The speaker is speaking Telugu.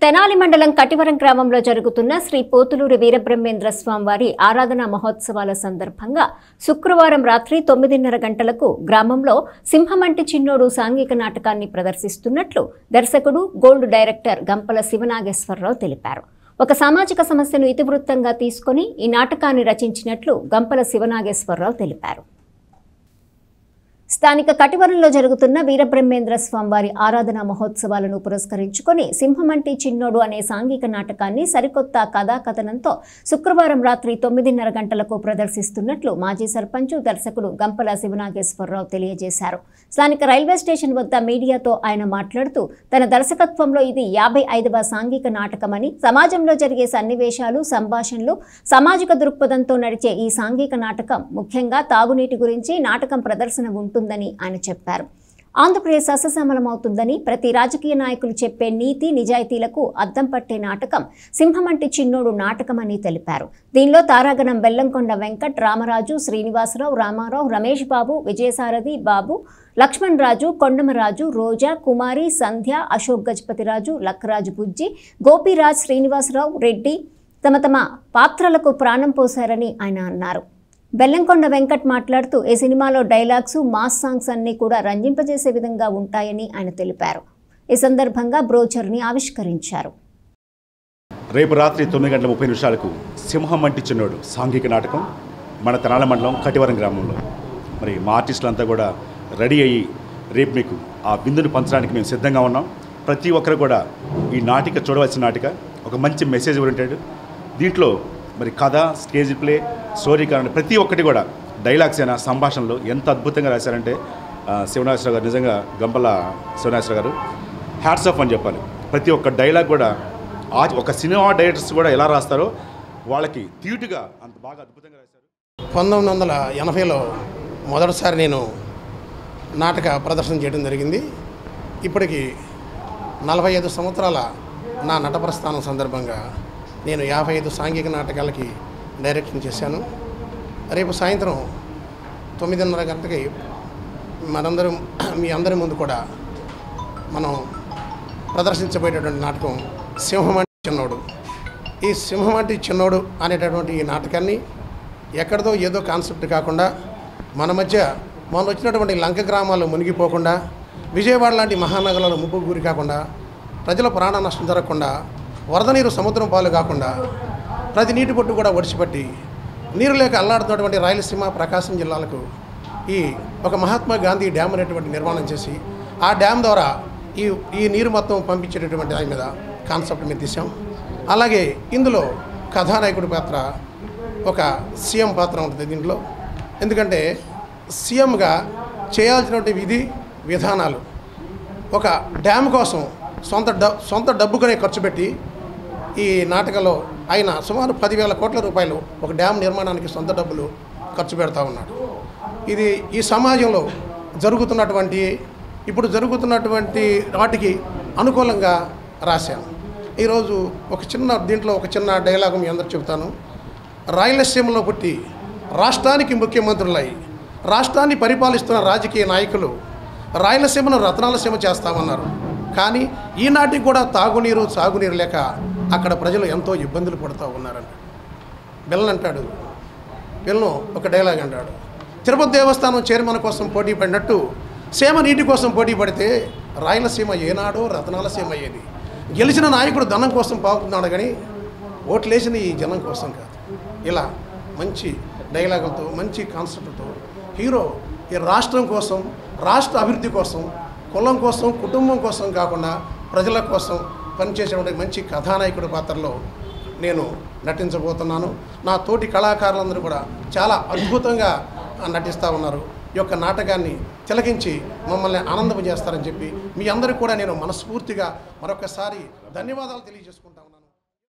తెనాలి మండలం కటివరం గ్రామంలో జరుగుతున్న శ్రీ పోతులూరి వీరబ్రహ్మేంద్ర స్వామివారి ఆరాధన మహోత్సవాల సందర్భంగా శుక్రవారం రాత్రి 9:30 గంటలకు గ్రామంలో సింహమంటి చిన్నోడు సాంఘిక నాటకాన్ని ప్రదర్శిస్తున్నట్లు దర్శకుడు గోల్డ్ డైరెక్టర్ గంపల శివనాగేశ్వరరావు తెలిపారు. ఒక సామాజిక సమస్యను ఇతివృత్తంగా తీసుకొని ఈ నాటకాన్ని రచించినట్లు గంపల శివనాగేశ్వరరావు తెలిపారు. స్థానిక కటివరంలో జరుగుతున్న వీరబ్రహ్మేంద్ర స్వామివారి ఆరాధన మహోత్సవాలను పురస్కరించుకొని సింహమంటి చిన్నోడు అనే సాంఘిక నాటకాన్ని సరికొత్త కథాకథనంతో శుక్రవారం రాత్రి 9:30 గంటలకు ప్రదర్శిస్తున్నట్లు మాజీ సర్పంచ్ దర్శకుడు గంపల శివనాగేశ్వరరావు తెలియజేశారు. స్థానిక రైల్వే స్టేషన్ వద్ద మీడియాతో ఆయన మాట్లాడుతూ తన దర్శకత్వంలో ఇది 55వ సాంఘిక నాటకమని, సమాజంలో జరిగే సన్నివేశాలు, సంభాషణలు, సామాజిక దృక్పథంతో నడిచే ఈ సాంఘిక నాటకం ముఖ్యంగా తాగునీటి గురించి నాటకం ప్రదర్శన ఉంటుందని ఆయన చెప్పారు. ఆంధ్రప్రదేశ్ సస్యశ్యామలమవుతుందని, ప్రతి రాజకీయ నాయకులు చెప్పే నీతి నిజాయితీలకు అద్దం పట్టే నాటకం సింహమంటి చిన్నోడు నాటకమని తెలిపారు. దీనిలో తారాగణం బెల్లంకొండ వెంకట్, రామరాజు, శ్రీనివాసరావు, రామారావు, రమేష్ బాబు, విజయసారథి బాబు, లక్ష్మణ్ రాజు, కొండమరాజు, రోజా, కుమారి, సంధ్య, అశోక్ గజపతిరాజు, లక్కరాజు బుజ్జి, గోపీరాజ్, శ్రీనివాసరావు రెడ్డి తమ పాత్రలకు ప్రాణం పోశారని ఆయన అన్నారు. బెల్లంకొండ వెంకట్ మాట్లాడుతూ ఈ సినిమాలో డైలాగ్స్, మాస్ సాంగ్స్ అన్నీ కూడా రంజింపజేసే విధంగా ఉంటాయని ఆయన తెలిపారు. ఈ సందర్భంగా బ్రోచర్ని ఆవిష్కరించారు. రేపు రాత్రి 9:30 సింహమంటి చిన్నోడు సాంఘిక నాటకం మన తెనాలి మండలం కటివరం గ్రామంలో మరి మా ఆర్టిస్టులంతా కూడా రెడీ అయ్యి రేపు మీకు ఆ విందును పంచడానికి మేము సిద్ధంగా ఉన్నాం. ప్రతి ఒక్కరు కూడా ఈ నాటిక చూడవలసిన నాటిక, ఒక మంచి మెసేజ్ ఓరియంటెడ్. దీంట్లో మరి కథ, స్టేజ్ ప్లే, స్టోరీ కానీ ప్రతి ఒక్కటి కూడా డైలాగ్స్ అయినా సంభాషణలు ఎంత అద్భుతంగా రాశారంటే శివనాగేశ్వర గారు, నిజంగా గంపల శివనాగేశ్వర గారు హ్యాట్స్ ఆఫ్ అని చెప్పాలి. ప్రతి ఒక్క డైలాగ్ కూడా ఒక సినిమా డైరెక్టర్స్ కూడా ఎలా రాస్తారో వాళ్ళకి తీటుగా అంత బాగా అద్భుతంగా రాశారు. 1980లో మొదటిసారి నేను నాటక ప్రదర్శన చేయడం జరిగింది. ఇప్పటికి 45 సంవత్సరాల నా నట ప్రస్థానం సందర్భంగా నేను 55 సాంఘిక నాటకాలకి డైరెక్షన్ చేశాను. రేపు సాయంత్రం 9:30 గంటలకి మీ అందరి ముందు కూడా మనం ప్రదర్శించబోయేటటువంటి నాటకం సింహమంటి చిన్నోడు. ఈ సింహమంటి చిన్నోడు అనేటటువంటి ఈ నాటకాన్ని ఎక్కడిదో ఏదో కాన్సెప్ట్ కాకుండా మన మధ్య మొన్న వచ్చినటువంటి లంక గ్రామాలు మునిగిపోకుండా, విజయవాడ లాంటి మహానగరాలు ముప్పు గురి కాకుండా, ప్రజల ప్రాణ నష్టం జరగకుండా, వరద నీరు సముద్రం పాలు కాకుండా, ప్రతి నీటి పొట్టు కూడా ఒడిచిపట్టి నీరు లేక అల్లాడుతున్నటువంటి రాయలసీమ, ప్రకాశం జిల్లాలకు ఒక మహాత్మా గాంధీ డ్యామ్ అనేటువంటి నిర్మాణం చేసి ఆ డ్యామ్ ద్వారా ఈ నీరు మొత్తం పంపించేటటువంటి దాని మీద కాన్సెప్ట్ మీద తీసాం. అలాగే ఇందులో కథానాయకుడి పాత్ర, ఒక సీఎం పాత్ర ఉంటుంది దీంట్లో. ఎందుకంటే సీఎంగా చేయాల్సినటువంటి విధి విధానాలు, ఒక డ్యామ్ కోసం సొంత డబ్బుగానే ఖర్చు పెట్టి ఈ నాటకంలో ఆయన సుమారు 10,000 కోట్ల రూపాయలు ఒక డ్యామ్ నిర్మాణానికి సొంత డబ్బులు ఖర్చు పెడతా ఉన్నాడు. ఇది ఈ సమాజంలో ఇప్పుడు జరుగుతున్నటువంటి వాటికి అనుకూలంగా రాశాను. ఈరోజు దీంట్లో ఒక చిన్న డైలాగ్ మీ అందరూ చెబుతాను. రాయలసీమలో పుట్టి రాష్ట్రానికి ముఖ్యమంత్రులై రాష్ట్రాన్ని పరిపాలిస్తున్న రాజకీయ నాయకులు రాయలసీమను రత్నాలసీమ చేస్తామన్నారు. కానీ ఈనాటికి కూడా తాగునీరు, సాగునీరు లేక అక్కడ ప్రజలు ఎంతో ఇబ్బందులు పడుతూ ఉన్నారంట. బెల్లం ఒక డైలాగ్ అంటాడు, తిరుపతి దేవస్థానం చైర్మన్ కోసం పోటీ పడినట్టు సీమ నీటి కోసం పోటీ పడితే రాయలసీమ ఏనాడో రత్నాలసీమ అయ్యేది. గెలిచిన నాయకుడు ధనం కోసం పాకుతున్నాడు కానీ ఓట్లేసిన ఈ జనం కోసం కాదు. ఇలా మంచి డైలాగులతో, మంచి కాన్సెప్ట్తో హీరో ఈ రాష్ట్రం కోసం, రాష్ట్ర అభివృద్ధి కోసం, కులం కోసం, కుటుంబం కోసం కాకుండా ప్రజల కోసం పనిచేసేటువంటి మంచి కథానాయకుడి పాత్రలో నేను నటించబోతున్నాను. నా తోటి కళాకారులందరూ కూడా చాలా అద్భుతంగా నటిస్తూ ఉన్నారు. ఈ యొక్క నాటకాన్ని తిలకించి మమ్మల్ని ఆనందం చేస్తారని చెప్పి మీ అందరికీ కూడా నేను మనస్ఫూర్తిగా మరొకసారి ధన్యవాదాలు తెలియజేసుకుంటాను.